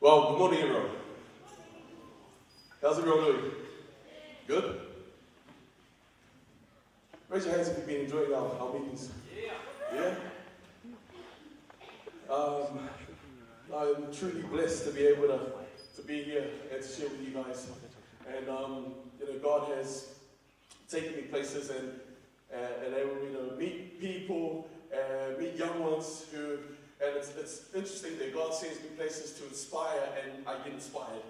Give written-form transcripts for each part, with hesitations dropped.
Well, good morning, everyone. How's everyone doing? Good? Raise your hands if you've been enjoying our meetings. Yeah? I'm truly blessed to be able to be here and to share with you guys. And God has taken me places and able me to meet people, meet young ones who. And it's interesting that God sends me places to inspire and I get inspired.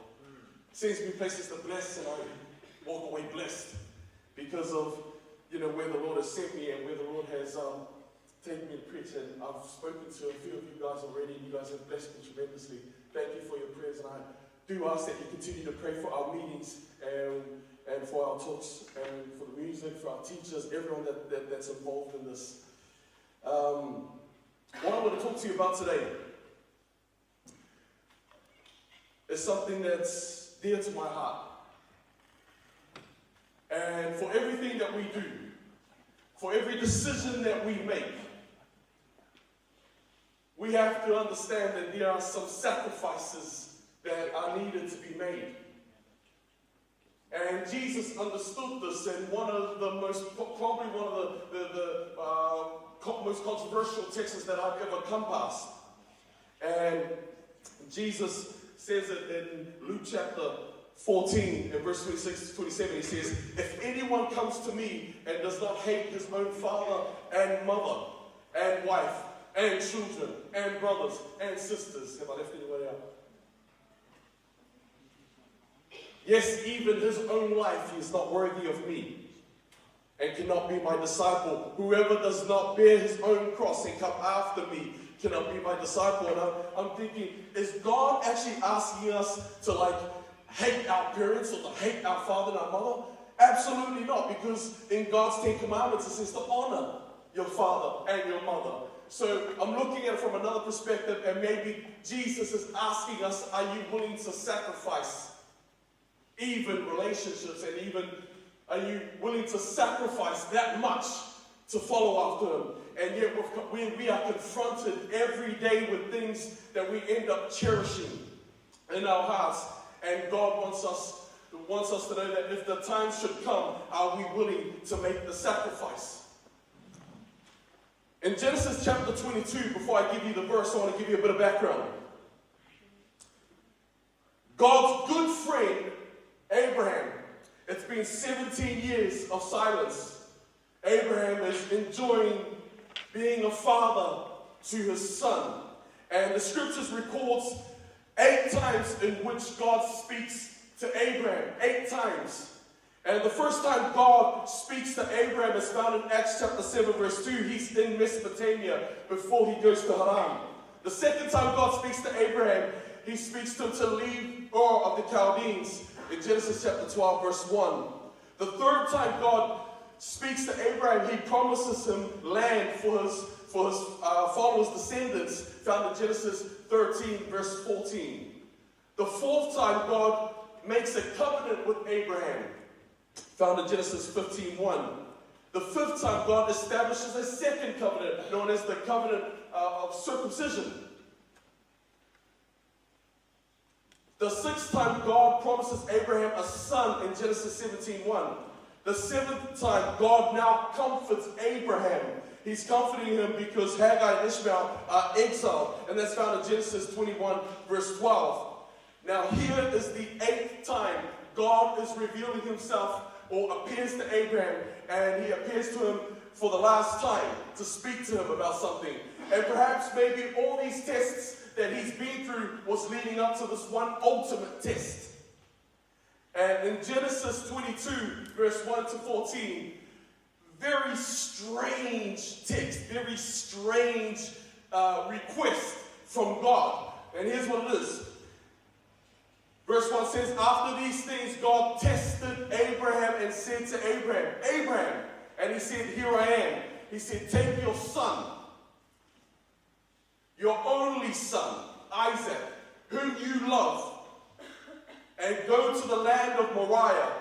Sends me places to bless and I walk away blessed because of where the Lord has sent me and where the Lord has taken me to preach. And I've spoken to a few of you guys already, and you guys have blessed me tremendously. Thank you for your prayers, and I do ask that you continue to pray for our meetings and for our talks and for the music, for our teachers, everyone that's involved in this. What I want to talk to you about today is something that's dear to my heart. And for everything that we do, for every decision that we make, we have to understand that there are some sacrifices that are needed to be made. And Jesus understood this, and probably one of the most controversial texts that I've ever come past. And Jesus says it in Luke chapter 14 and verse 26 to 27. He says, "If anyone comes to me and does not hate his own father and mother and wife and children and brothers and sisters," have I left anybody out? "Yes, even his own life, he is not worthy of me and cannot be my disciple. Whoever does not bear his own cross and come after me cannot be my disciple." And I'm thinking, is God actually asking us to hate our parents or to hate our father and our mother? Absolutely not, because in God's 10 Commandments it says to honor your father and your mother. So I'm looking at it from another perspective, and maybe Jesus is asking us, are you willing to sacrifice even relationships, and even are you willing to sacrifice that much to follow after him? And yet we are confronted every day with things that we end up cherishing in our hearts. And God wants us to know that if the time should come, are we willing to make the sacrifice? In Genesis chapter 22, before I give you the verse, I want to give you a bit of background. God's good friend, Abraham, it's been 17 years of silence. Abraham is enjoying being a father to his son. And the scriptures records 8 times in which God speaks to Abraham. 8 times. And the first time God speaks to Abraham is found in Acts chapter 7 verse 2. He's in Mesopotamia before he goes to Haran. The second time God speaks to Abraham, he speaks to him to leave Ur of the Chaldeans in Genesis chapter 12 verse 1. The third time God speaks to Abraham, he promises him land for his followers' descendants, found in Genesis 13 verse 14. The fourth time God makes a covenant with Abraham, found in Genesis 15:1. The fifth time God establishes a second covenant known as the covenant of circumcision. The sixth time God promises Abraham a son in Genesis 17:1. The seventh time God now comforts Abraham. He's comforting him because Hagar and Ishmael are exiled, and that's found in Genesis 21 verse 12. Now here is the 8th time God is revealing himself or appears to Abraham, and he appears to him for the last time to speak to him about something. And perhaps maybe all these tests that he's been through was leading up to this one ultimate test. And in Genesis 22, verse 1 to 14, very strange text, very strange request from God. And here's what it is. Verse 1 says, "After these things, God tested Abraham and said to Abraham, 'Abraham,' and he said, 'Here I am.' He said, 'Take your son, your only son, Isaac, whom you love, and go to the land of Moriah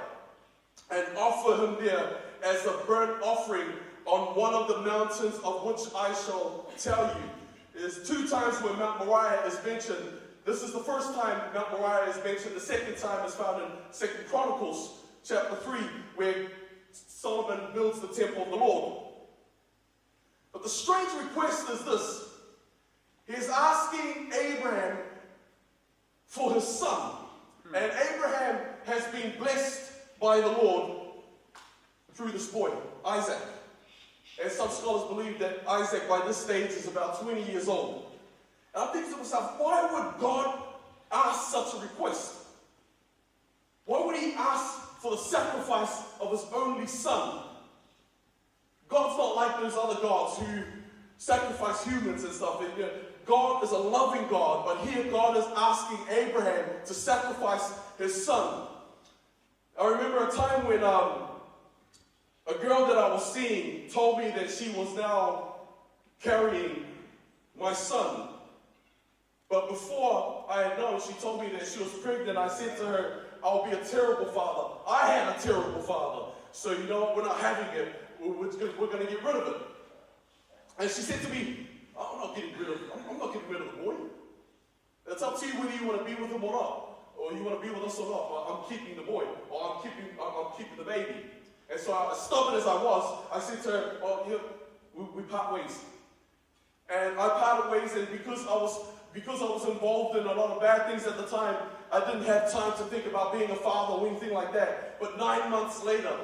and offer him there as a burnt offering on one of the mountains of which I shall tell you.'" There's 2 times where Mount Moriah is mentioned. This is the first time Mount Moriah is mentioned. The second time is found in 2 Chronicles chapter 3, where Solomon builds the temple of the Lord. But the strange request is this. He is asking Abraham for his son. And Abraham has been blessed by the Lord through this boy, Isaac. And some scholars believe that Isaac by this stage is about 20 years old. And I'm thinking to myself, why would God ask such a request? Why would he ask for the sacrifice of his only son? God's not like those other gods who sacrifice humans and stuff. God is a loving God, but here God is asking Abraham to sacrifice his son. I remember a time when a girl that I was seeing told me that she was now carrying my son. But before I had known, she told me that she was pregnant. I said to her, I'll be a terrible father. I had a terrible father. So, you know, we're not having it. We're going to get rid of it. And she said to me, I'm not getting rid of the boy. It's up to you whether you want to be with him or not. Or you want to be with us or not. But I'm keeping the boy. Or I'm keeping the baby. And so, as stubborn as I was, I said to her, well, you know, we part ways. And I parted ways, and because I was involved in a lot of bad things at the time, I didn't have time to think about being a father or anything like that. But 9 months later,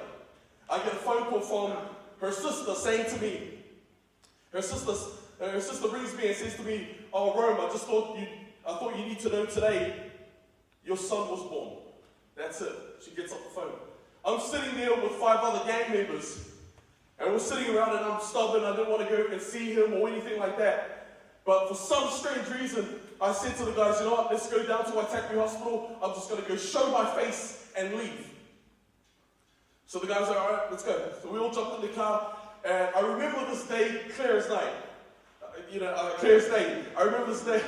I get a phone call from her sister saying to me, her sister rings me and says to me, oh, Rome, I thought you need to know today, your son was born. That's it. She gets off the phone. I'm sitting there with 5 other gang members, and we're sitting around, and I'm stubborn. I didn't want to go and see him or anything like that. But for some strange reason, I said to the guys, you know what, let's go down to Waitakere Hospital. I'm just going to go show my face and leave. So the guys are, all right, let's go. So we all jumped in the car, and I remember this day clear as night. Clear as day. I remember this day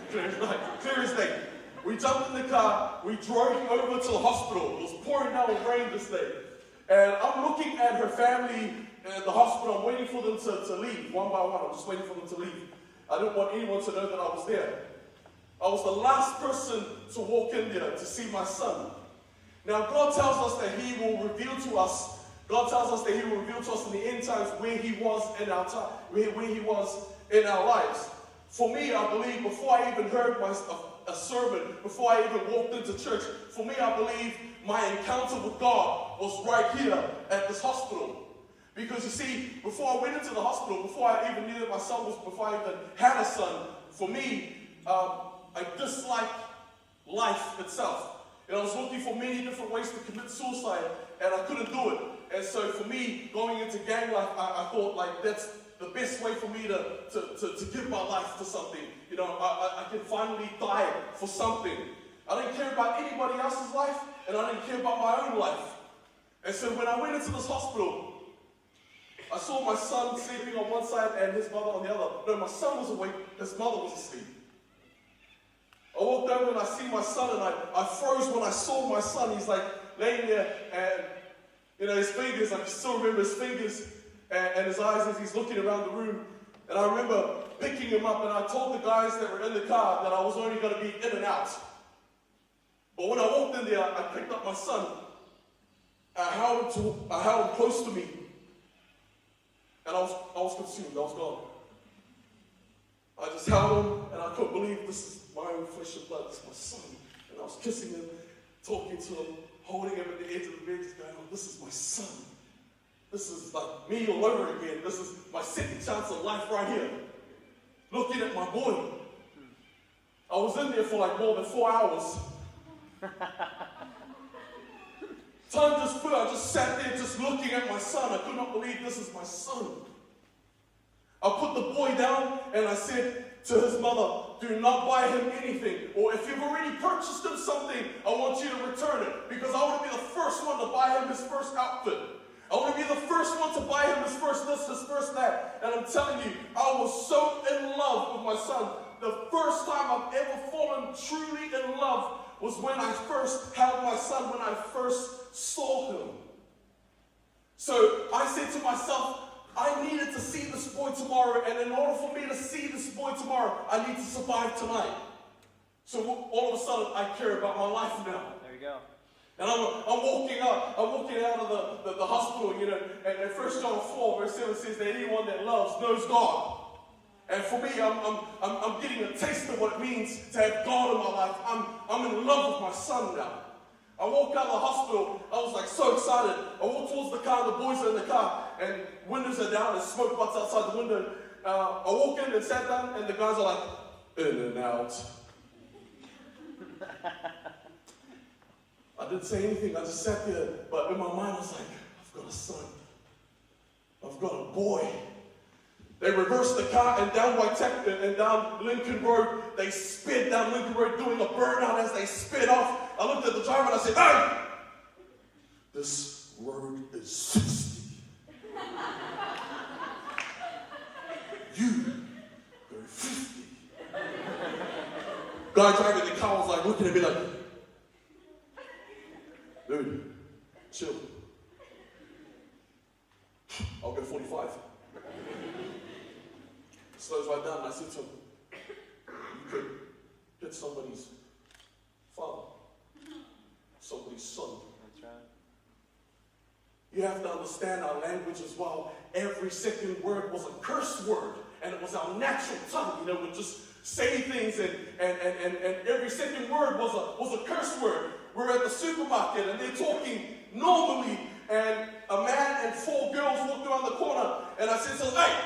clear as night, clear as day. We jumped in the car, we drove over to the hospital. It was pouring down with rain this day. And I'm looking at her family at the hospital. I'm waiting for them to leave, one by one. I'm just waiting for them to leave. I didn't want anyone to know that I was there. I was the last person to walk in there to see my son. Now, God tells us that he will reveal to us, God tells us that he will reveal to us in the end times where he was in our time, where he was in our lives. For me, I believe, before I even heard a sermon, before I even walked into church, for me, I believe my encounter with God was right here at this hospital. Because you see, before I went into the hospital, before I even knew that my son was, before I even had a son, for me, I disliked life itself. And I was looking for many different ways to commit suicide, and I couldn't do it. And so for me, going into gang life, I thought like that's the best way for me to give my life to something. You know, I can finally die for something. I didn't care about anybody else's life, and I didn't care about my own life. And so when I went into this hospital, I saw my son sleeping on one side and his mother on the other. No, my son was awake, his mother was asleep. I walked over and I see my son, and I froze when I saw my son. He's like laying there, and you know, his fingers, I can still remember his fingers and his eyes as he's looking around the room. And I remember picking him up, and I told the guys that were in the car that I was only going to be in and out. But when I walked in there, I picked up my son. I held him close to me. And I was consumed. I was gone. I just held him, and I couldn't believe this is my own flesh and blood. This is my son. And I was kissing him, talking to him, holding him at the edge of the bed, just going, oh, this is my son. This is like me all over again. This is my second chance of life right here. Looking at my boy. I was in there for like more than 4 hours. Time just flew. I just sat there just looking at my son. I could not believe this is my son. I put the boy down and I said to his mother, do not buy him anything. Or if you've already purchased him something, I want you to return it. Because I want to be the first one to buy him his first outfit. I want to be the first one to buy him his first this, his first that. And I'm telling you, I was so in love with my son. The first time I've ever fallen truly in love was when I first held my son, when I first saw him. So I said to myself, I needed to see this boy tomorrow, and in order for me to see this boy tomorrow, I need to survive tonight. So all of a sudden, I care about my life now. There you go. And I'm walking out of the hospital, you know, and 1 John 4, verse 7 says that anyone that loves knows God. And for me, I'm getting a taste of what it means to have God in my life. I'm in love with my son now. I walked out of the hospital, I was like so excited. I walked towards the car, the boys are in the car, and windows are down, and smoke butts outside the window. I walk in and sat down, and the guys are like, in and out. I didn't say anything, I just sat there, but in my mind I was like, I've got a son. I've got a boy. They reversed the car and down Lincoln Road, they sped down Lincoln Road doing a burnout as they sped off. I looked at the driver and I said, hey, this road is 60. You go 50. Guy driving the car was like looking at me like, dude, chill. I'll go 45. Slows right down and I said to him, you could hit somebody's father, somebody's son. That's right. You have to understand our language as well. Every second word was a curse word, and it was our natural tongue. You know, we just say things, and every second word was a curse word. We're at the supermarket, and they're talking normally, and a man and 4 girls walked around the corner, and I said to them, hey,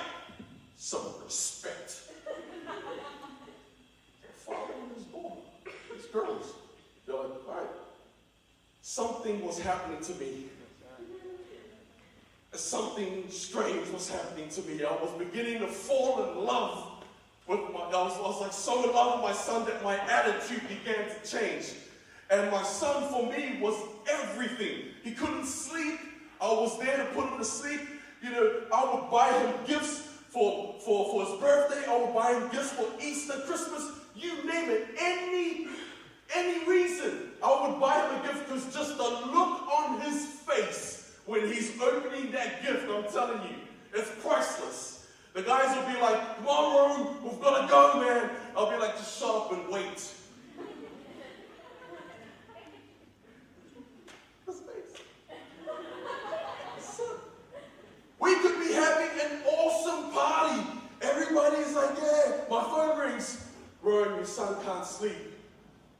some respect. Father was born. These girls. They're like, all right. Something was happening to me. Something strange was happening to me. I was beginning to fall in love with I was like so in love with my son that my attitude began to change. And my son for me was everything. He couldn't sleep. I was there to put him to sleep. You know, I would buy him gifts for his birthday. I would buy him gifts for Easter, Christmas, you name it. Any reason, I would buy him a gift because just the look on his face when he's opening that gift, I'm telling you, it's priceless. The guys will be like, come on, Rome, we've got to go, man. I'll be like, just shut up and wait. His face. We could be having an awesome party. Everybody's like, yeah, my phone rings. Rome, your son can't sleep.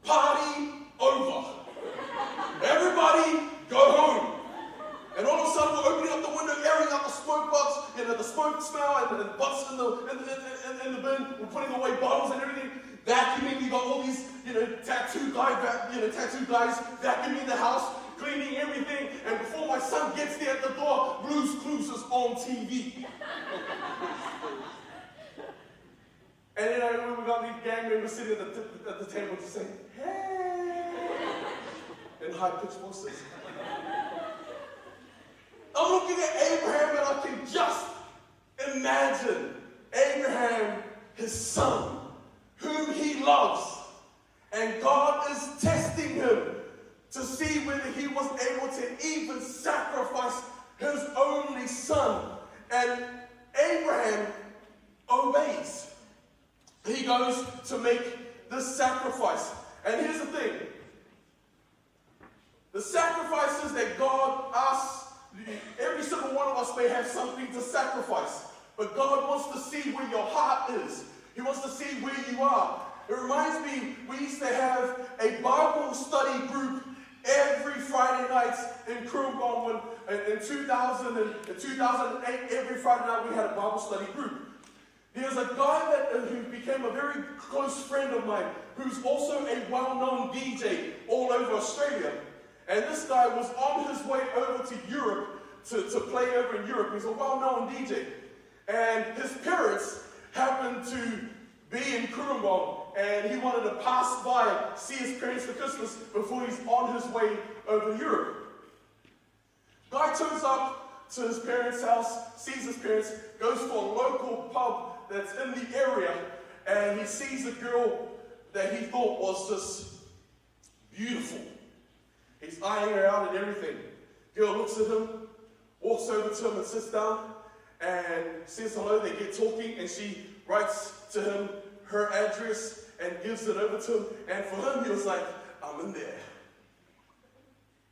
Party over. Everybody go home. And all of a sudden we're opening up the window, airing out the smoke butts, you know, the smoke smell and butts in the bin. We're putting away bottles and everything. Vacuuming, you got all these, you know, tattoo guys vacuuming the house, cleaning everything. And before my son gets there at the door, Blue's Clues is on TV. And you know, we got these gang members sitting at the table just saying, hey, in high-pitched voices. I'm looking at Abraham and I can just imagine Abraham, his son, whom he loves. And God is testing him to see whether he was able to even sacrifice his only son. And Abraham obeys. He goes to make this sacrifice. And here's the thing. The sacrifices that God asks, every single one of us may have something to sacrifice. But God wants to see where your heart is. He wants to see where you are. It reminds me, we used to have a Bible study group every Friday night in Kurumgon. In 2008, every Friday night we had a Bible study group. There's a guy who became a very close friend of mine, who's also a well-known DJ all over Australia. And this guy was on his way over to Europe to play over in Europe. He's a well-known DJ. And his parents happened to be in Kurumgon, and he wanted to pass by, see his parents for Christmas before he's on his way over to Europe. Guy turns up to his parents' house, sees his parents, goes to a local pub that's in the area, and he sees a girl that he thought was just beautiful. He's eyeing her out and everything. Girl looks at him, walks over to him and sits down and says hello. They get talking and she writes to him her address and gives it over to him. And for him, he was like, I'm in there.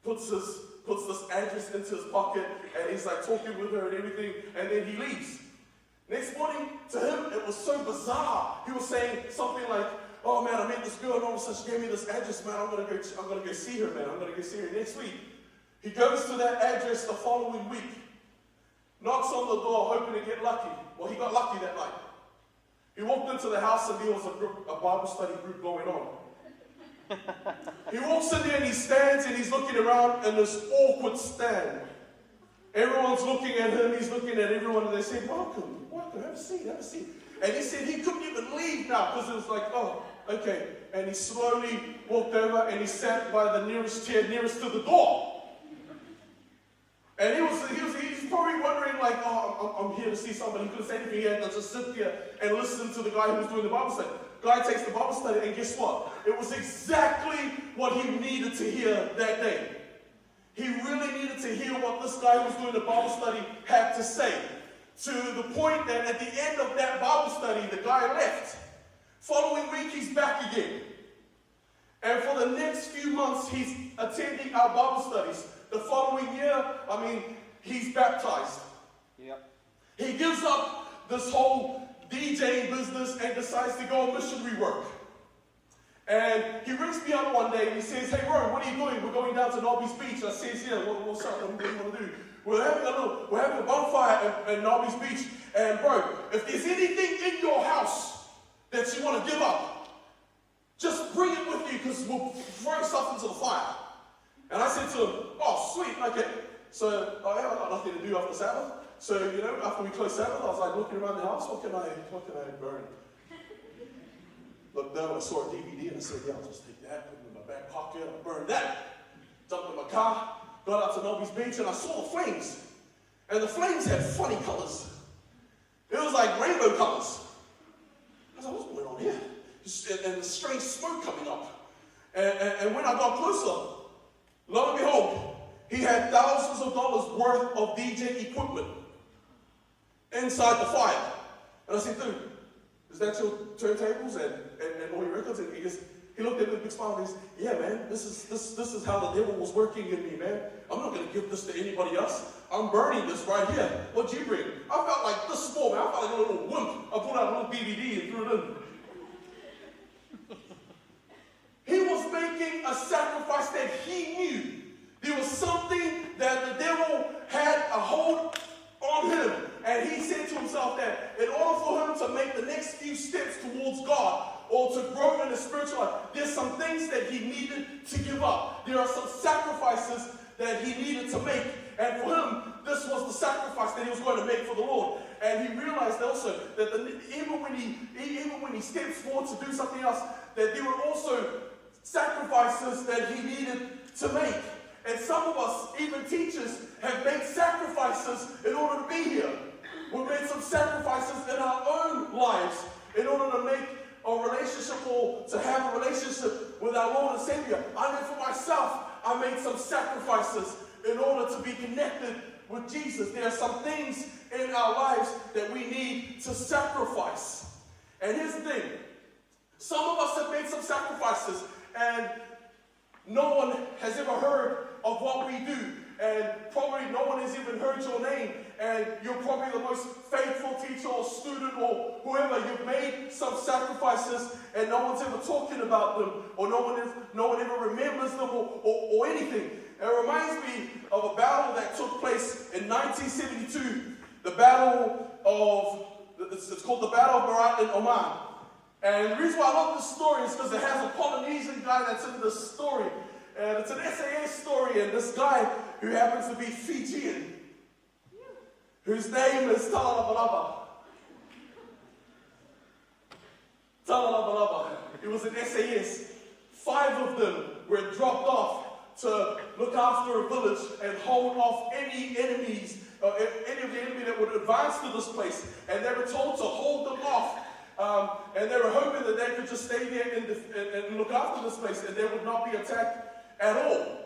Puts this address into his pocket, and he's like talking with her and everything, and then he leaves. Next morning, to him, it was so bizarre. He was saying something like, oh man, I met this girl, and all of a sudden she gave me this address, man. I'm gonna go see her, man. I'm gonna go see her next week. He goes to that address the following week, knocks on the door, hoping to get lucky. Well, he got lucky that night. He walked into the house, and there was a Bible study group going on. He walks in there and he stands and he's looking around in this awkward stand. Everyone's looking at him, he's looking at everyone, and they say, welcome, have a seat, have a seat. And he said he couldn't even leave now because it was like, oh, okay. And he slowly walked over and he sat by the nearest chair nearest to the door. And he's probably wondering like, oh, I'm here to see somebody. He couldn't say anything. He had to just sit there and listen to the guy who was doing the Bible study. Guy takes the Bible study, and guess what? It was exactly what he needed to hear that day. He really needed to hear what this guy who was doing the Bible study had to say. To the point that at the end of that Bible study, the guy left. Following week, he's back again. And for the next few months, he's attending our Bible studies. The following year, he's baptized. Yep. He gives up this whole DJing business and decides to go on missionary work. And he rings me up one day and he says, hey, Ron, what are you doing? We're going down to Nobby's Beach. I says, yeah, what's up? What do you want to do? We're having a bonfire at Nobby's Beach. And bro, if there's anything in your house that you want to give up, just bring it with you because we'll throw stuff into the fire. And I said to him, oh, sweet, okay. So, I got nothing to do after Sabbath. So, after we closed Sabbath, I was like looking around the house, what can I burn? Looked down, I saw a DVD and I said, yeah, I'll just take that, put it in my back pocket, I'll burn that. Jumped in my car, got out to Nobby's Beach, and I saw the flames. And the flames had funny colors. It was like rainbow colors. I was like, what's going on here? And the strange smoke coming up. And when I got closer, lo and behold, he had thousands of dollars worth of DJ equipment inside the fire. And I said, dude, is that your turntables and all your records? And he looked at me with a big smile and he said, yeah, man, this is how the devil was working in me, man. I'm not going to give this to anybody else. I'm burning this right here. What'd you bring? I felt like this small, man. I felt like a little wimp. I pulled out a little DVD and threw it in. He was making a sacrifice that he knew. There was something that the devil had a hold on him. And he said to himself that in order for him to make the next few steps towards God or to grow in the spiritual life, there's some things that he needed to give up. There are some sacrifices that he needed to make. And for him, this was the sacrifice that he was going to make for the Lord. And he realized also that even when he steps forward to do something else, that there were also sacrifices that he needed to make. And some of us, even teachers, have made sacrifices in order to be here. We've made some sacrifices in our own lives in order to make a relationship or to have a relationship with our Lord and Savior. I know for myself, I made some sacrifices in order to be connected with Jesus. There are some things in our lives that we need to sacrifice. And here's the thing. Some of us have made some sacrifices and no one has ever heard of what we do, and probably no one has even heard your name, and you're probably the most faithful teacher or student or whoever. You've made some sacrifices and no one's ever talking about them, or no one ever remembers them or anything. It reminds me of a battle that took place in 1972, the battle of, it's called the Battle of Berat in Oman. And the reason why I love this story is because it has a Polynesian guy that's in this story. And it's an SAS story, and this guy who happens to be Fijian, whose name is Talalabalaba. Talalabalaba. He was an SAS. 5 of them were dropped off to look after a village and hold off any enemies, any of the enemy that would advance to this place. And they were told to hold them off. And they were hoping that they could just stay there and look after this place and they would not be attacked at all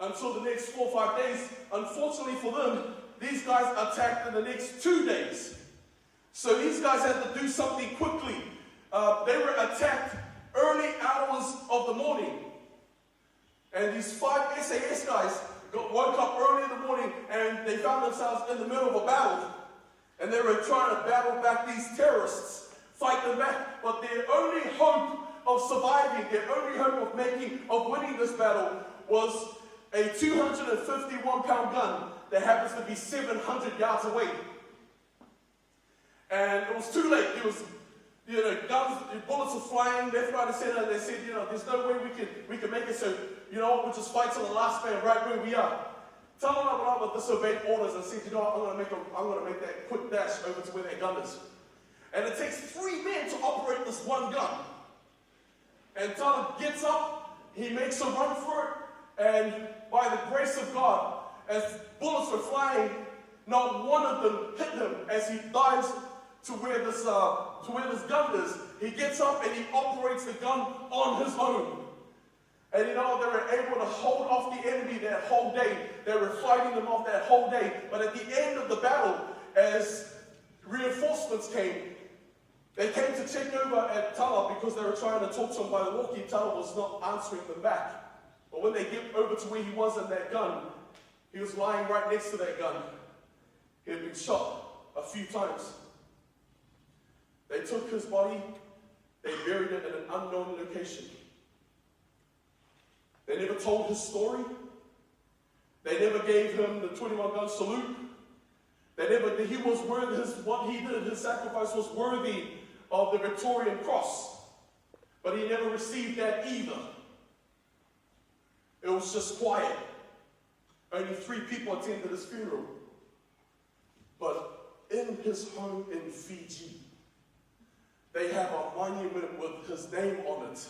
until the next 4 or 5 days. Unfortunately for them, these guys attacked in the next 2 days. So these guys had to do something quickly. They were attacked early hours of the morning. And these 5 SAS guys woke up early in the morning and they found themselves in the middle of a battle. And they were trying to battle back these terrorists, fight them back. But their only hope of surviving, their only hope of winning this battle was a 251-pound gun that happens to be 700 yards away. And it was too late. It was, guns, bullets were flying left, right, and center. And they said, there's no way we can make it. So, we'll just fight till the last man right where we are. Talanoa disobeyed orders and said, I'm going to make that quick dash over to where their gun is. And it takes 3 men to operate this one gun. And Tala gets up, he makes a run for it, and by the grace of God, as bullets were flying, not one of them hit him as he dives to where this gun is. He gets up and he operates the gun on his own. And they were able to hold off the enemy that whole day. They were fighting them off that whole day. But at the end of the battle, as reinforcements came, they came to check over at Tala because they were trying to talk to him by the walkie. Tala was not answering them back. But when they get over to where he was in that gun, he was lying right next to that gun. He had been shot a few times. They took his body, they buried it in an unknown location. They never told his story. They never gave him the 21-gun salute. He was worthy, what he did, his sacrifice was worthy of the Victorian Cross. But he never received that either. It was just quiet. Only 3 people attended his funeral. But in his home in Fiji, they have a monument with his name on it.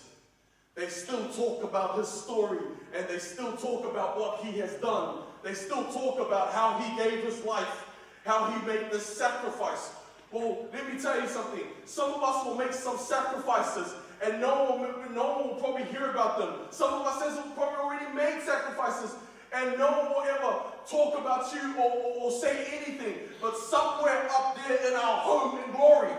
They still talk about his story, and they still talk about what he has done. They still talk about how he gave his life, how he made this sacrifice. Well, let me tell you something. Some of us will make some sacrifices, and no one will probably hear about them. Some of us will probably already made sacrifices, and no one will ever talk about you or say anything. But somewhere up there in our home in glory,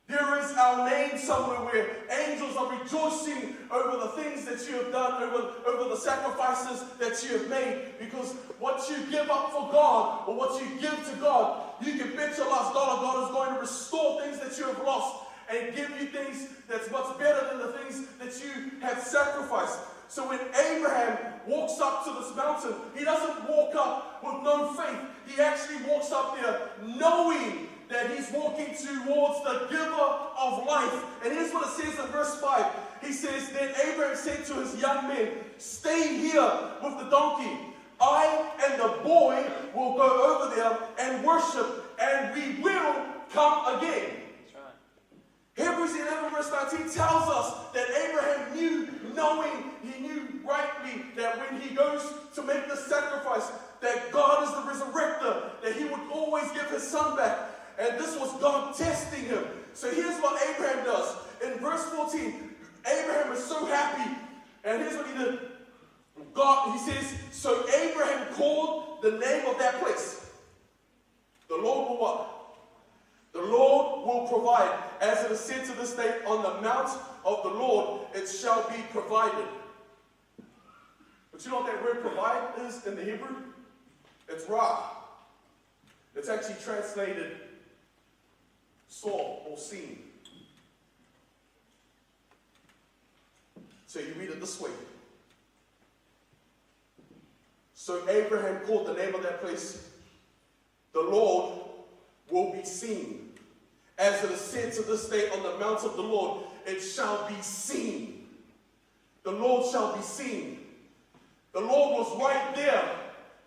there is our name somewhere where angels are rejoicing over the things that you have done, over the sacrifices that you have made. Because what you give up for God, or what you give to God, you can bet your last dollar God is going to restore things that you have lost and give you things that's much better than the things that you have sacrificed. So when Abraham walks up to this mountain, he doesn't walk up with no faith. He actually walks up there knowing that he's walking towards the giver of life. And here's what it says in verse 5. He says, then Abraham said to his young men, stay here with the donkey. I and the boy will go over there and worship, and we will come again. That's right. Hebrews 11 verse 19 tells us that Abraham he knew rightly that when he goes to make the sacrifice, that God is the resurrector, that he would always give his son back. And this was God testing him. So here's what Abraham does. In verse 14, Abraham is so happy. And here's what he did. He says, so Abraham called the name of that place. The Lord will what? The Lord will provide. As it is said to this day, on the mount of the Lord it shall be provided. But you know what that word provide is in the Hebrew? It's ra. It's actually translated saw or seen. So you read it this way. So Abraham called the name of that place, the Lord will be seen. As it is said to this day, on the mount of the Lord, it shall be seen. The Lord shall be seen. The Lord was right there,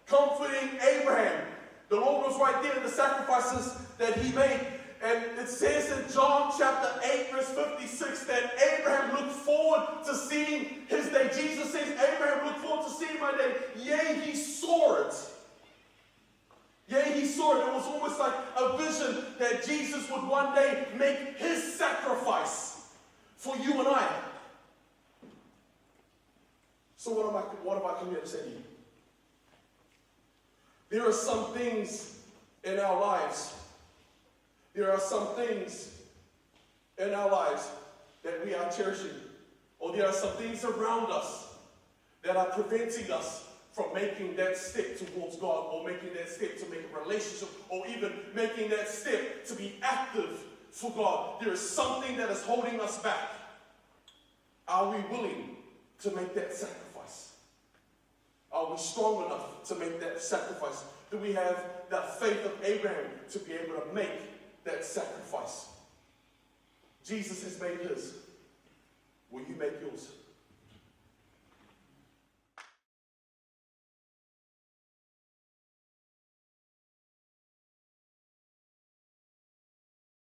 comforting Abraham. The Lord was right there in the sacrifices that he made. And it says in John chapter 8, verse 56, that Abraham looked forward to seeing his day. Jesus says, Abraham looked forward to seeing my day. Yea, he saw it. Yea, he saw it. It was almost like a vision that Jesus would one day make his sacrifice for you and I. So what am I come here to say to you? There are some things in our lives. There are some things in our lives that we are cherishing, or there are some things around us that are preventing us from making that step towards God, or making that step to make a relationship, or even making that step to be active for God. There is something that is holding us back. Are we willing to make that sacrifice? Are we strong enough to make that sacrifice? Do we have that faith of Abraham to be able to make that sacrifice? Jesus has made his. Will you make yours?